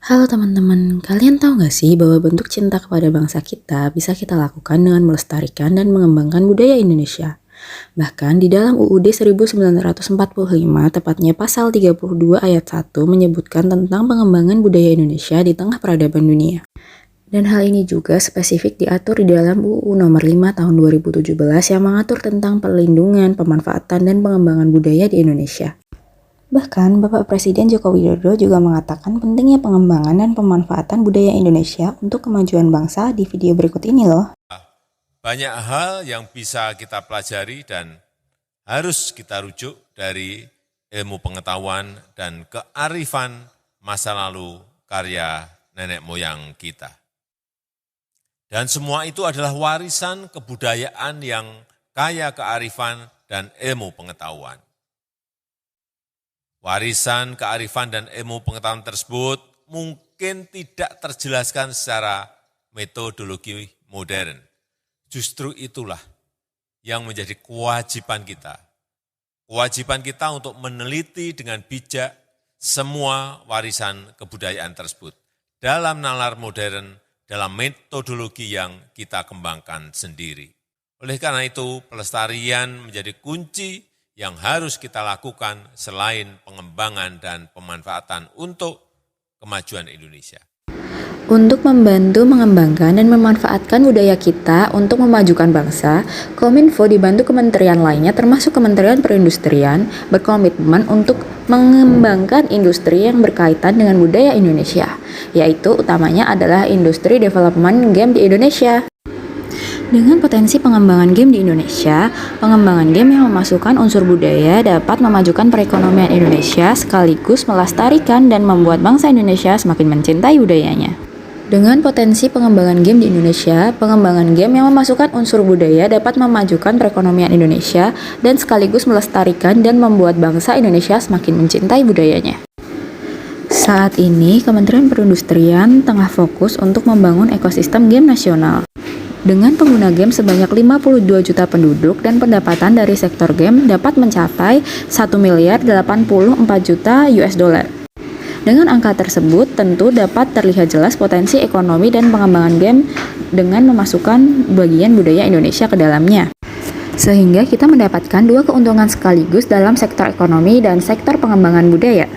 Halo teman-teman, kalian tahu nggak sih bahwa bentuk cinta kepada bangsa kita bisa kita lakukan dengan melestarikan dan mengembangkan budaya Indonesia? Bahkan di dalam UUD 1945, tepatnya pasal 32 ayat 1 menyebutkan tentang pengembangan budaya Indonesia di tengah peradaban dunia. Dan hal ini juga spesifik diatur di dalam UU Nomor 5 Tahun 2017 yang mengatur tentang perlindungan, pemanfaatan, dan pengembangan budaya di Indonesia. Bahkan, Bapak Presiden Joko Widodo juga mengatakan pentingnya pengembangan dan pemanfaatan budaya Indonesia untuk kemajuan bangsa di video berikut ini loh. Banyak hal yang bisa kita pelajari dan harus kita rujuk dari ilmu pengetahuan dan kearifan masa lalu karya nenek moyang kita. Dan semua itu adalah warisan kebudayaan yang kaya kearifan dan ilmu pengetahuan. Warisan kearifan dan ilmu pengetahuan tersebut mungkin tidak terjelaskan secara metodologi modern. Justru itulah yang menjadi kewajiban kita. Kewajiban kita untuk meneliti dengan bijak semua warisan kebudayaan tersebut dalam nalar modern, dalam metodologi yang kita kembangkan sendiri. Oleh karena itu, pelestarian menjadi kunci yang harus kita lakukan selain pengembangan dan pemanfaatan untuk kemajuan Indonesia. Untuk membantu mengembangkan dan memanfaatkan budaya kita untuk memajukan bangsa, Kominfo dibantu kementerian lainnya termasuk Kementerian Perindustrian berkomitmen untuk mengembangkan industri yang berkaitan dengan budaya Indonesia, yaitu utamanya adalah industri development game di Indonesia. Dengan potensi pengembangan game di Indonesia, pengembangan game yang memasukkan unsur budaya dapat memajukan perekonomian Indonesia sekaligus melestarikan dan membuat bangsa Indonesia semakin mencintai budayanya. Dengan potensi pengembangan game di Indonesia, pengembangan game yang memasukkan unsur budaya dapat memajukan perekonomian Indonesia dan sekaligus melestarikan dan membuat bangsa Indonesia semakin mencintai budayanya. Saat ini, Kementerian Perindustrian tengah fokus untuk membangun ekosistem game nasional. Dengan pengguna game sebanyak 52 juta penduduk dan pendapatan dari sektor game dapat mencapai 1.084 juta US dollar. Dengan angka tersebut, tentu dapat terlihat jelas potensi ekonomi dan pengembangan game dengan memasukkan bagian budaya Indonesia ke dalamnya. Sehingga kita mendapatkan dua keuntungan sekaligus dalam sektor ekonomi dan sektor pengembangan budaya.